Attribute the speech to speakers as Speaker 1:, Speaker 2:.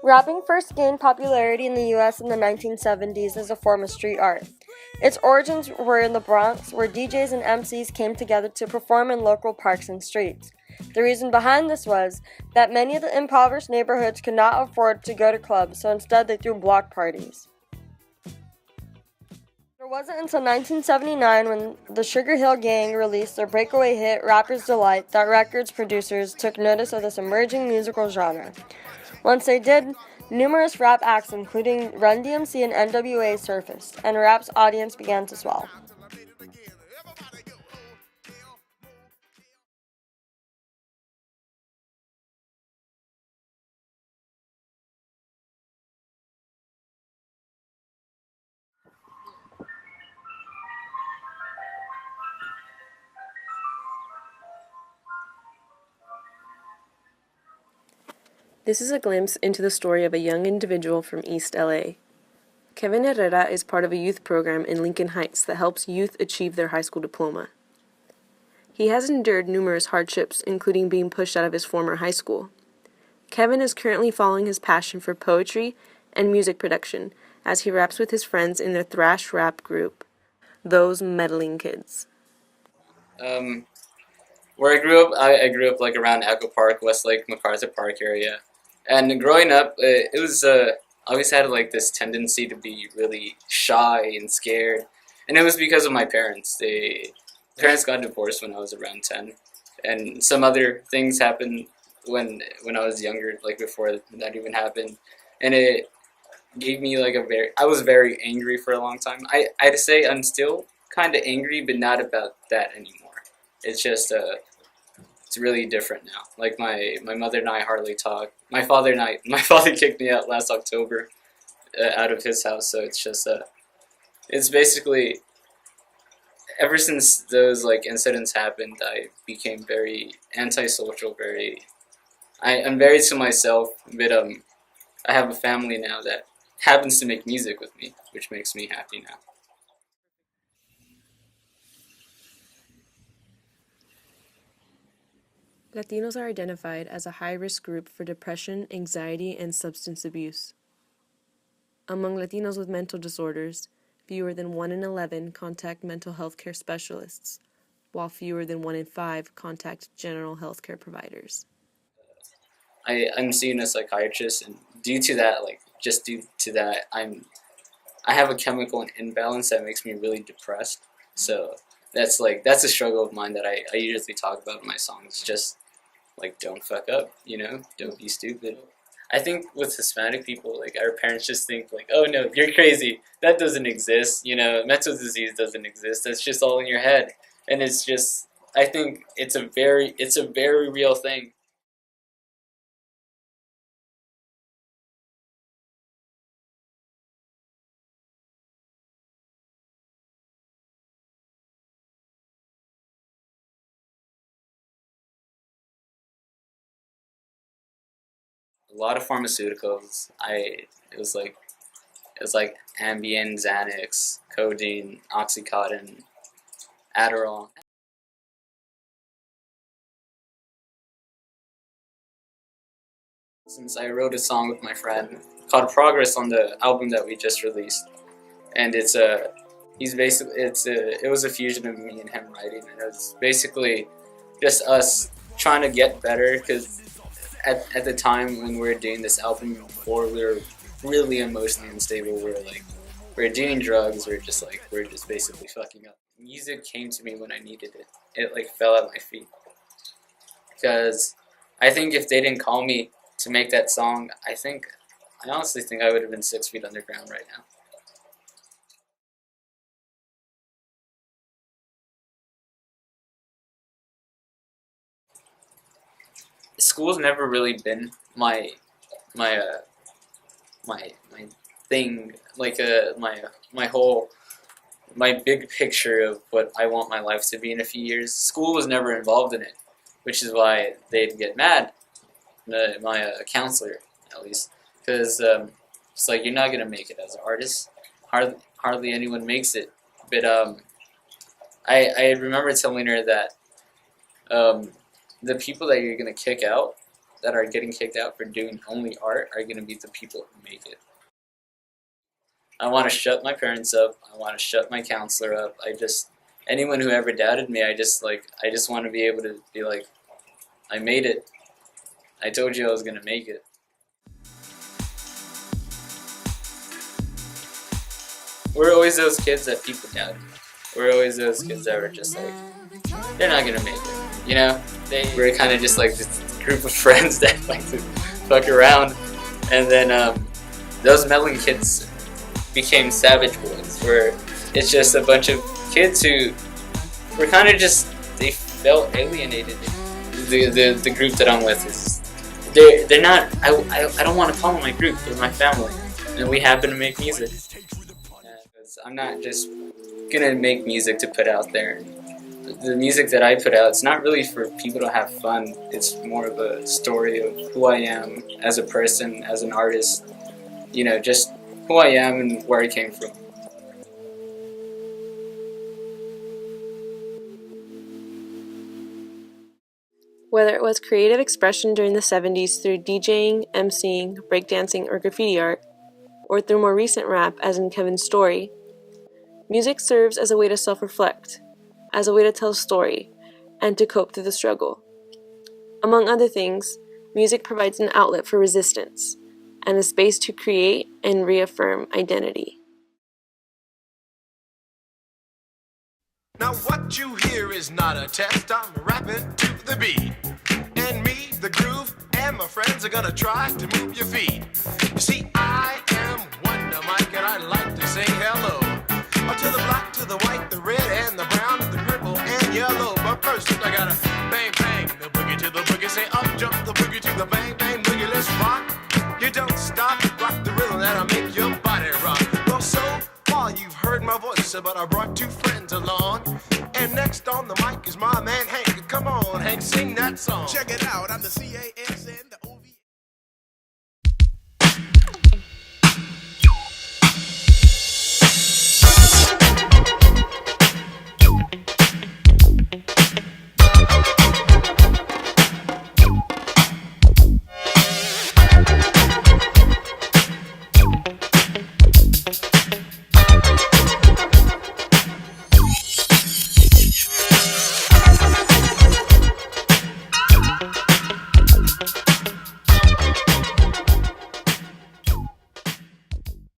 Speaker 1: Rapping first gained popularity in the US in the 1970s as a form of street art. Its origins were in the Bronx, where DJs and MCs came together to perform in local parks and streets. The reason behind this was that many of the impoverished neighborhoods could not afford to go to clubs, so instead they threw block parties. It wasn't until 1979, when the Sugar Hill Gang released their breakaway hit Rapper's Delight, that records producers took notice of this emerging musical genre. Once they did, numerous rap acts including Run DMC and NWA surfaced, and rap's audience began to swell.
Speaker 2: This is a glimpse into the story of a young individual from East LA. Kevin Herrera is part of a youth program in Lincoln Heights that helps youth achieve their high school diploma. He has endured numerous hardships, including being pushed out of his former high school. Kevin is currently following his passion for poetry and music production as he raps with his friends in their thrash rap group, Those Meddling Kids.
Speaker 3: Where I grew up, I grew up like around Echo Park, Westlake, MacArthur Park area. And growing up, it was I always had like this tendency to be really shy and scared, and it was because of my parents. Parents got divorced when I was around 10, and some other things happened when I was younger, like before that even happened, and it gave me like I was very angry for a long time. I'd say I'm still kind of angry, but not about that anymore. It's just it's really different now. Like my mother and I hardly talk. My father kicked me out last October out of his house. So it's just it's basically ever since those like incidents happened, I became very antisocial. I'm very to myself. But I have a family now that happens to make music with me, which makes me happy now.
Speaker 2: Latinos are identified as a high-risk group for depression, anxiety, and substance abuse. Among Latinos with mental disorders, fewer than 1 in 11 contact mental health care specialists, while fewer than 1 in 5 contact general health care providers.
Speaker 3: I'm seeing a psychiatrist, and due to that, I have a chemical imbalance that makes me really depressed. So that's a struggle of mine that I usually talk about in my songs. Just like, don't fuck up, don't be stupid. I think with Hispanic people, like, our parents just think like, oh no, you're crazy. That doesn't exist. Mental disease doesn't exist. That's just all in your head. And it's just, I think it's a very real thing. A lot of pharmaceuticals. It was like Ambien, Xanax, codeine, Oxycontin, Adderall. Since I wrote a song with my friend called Progress on the album that we just released, and it was a fusion of me and him writing, and it was basically just us trying to get better, because at the time when we were doing this album before, we were really emotionally unstable. We were doing drugs. We are just basically fucking up. Music came to me when I needed it. It like fell at my feet, because I think if they didn't call me to make that song, I honestly think I would have been 6 feet underground right now. School's never really been my my thing, like my big picture of what I want my life to be in a few years. School was never involved in it, which is why they'd get mad. My counselor, at least, because it's like, you're not gonna make it as an artist. Hardly anyone makes it. But I remember telling her that the people that you're gonna kick out, that are getting kicked out for doing only art are going to be the people who make it. I want to shut my parents up. I want to shut my counselor up. Anyone who ever doubted me, I just want to be able to be like, I made it. I told you I was going to make it. We're always those kids that people doubted. We're always those kids that were just like, they're not going to make it. You know, we're kind of just like this group of friends that like to fuck around. And then those meddling kids became savage boys, where it's just a bunch of kids who were kind of just, they felt alienated. The group that I'm with is, they're not, I don't want to call them my group, they're my family. And we happen to make music. I'm not just gonna make music to put out there. The music that I put out, it's not really for people to have fun. It's more of a story of who I am as a person, as an artist. You know, just who I am and where I came from.
Speaker 2: Whether it was creative expression during the 70s through DJing, MCing, breakdancing, or graffiti art, or through more recent rap as in Kevin's story, music serves as a way to self-reflect, as a way to tell a story, and to cope through the struggle. Among other things, music provides an outlet for resistance, and a space to create and reaffirm identity.
Speaker 4: Now what you hear is not a test, I'm rapping to the beat. And me, the groove, and my friends are gonna try to move your feet. You see, I am Wonder Mike, and I like to say hello. To the black, to the white, the red, and the brown, the purple, and yellow. But first, I gotta bang, bang, the boogie to the boogie. Say up, jump the boogie to the bang, bang, boogie. Let's rock. You don't stop, rock the rhythm that'll make your body rock. Well, so far you've heard my voice, but I brought two friends along. And next on the mic is my man Hank. Come on, Hank, sing that song. Check it out, I'm the CASN.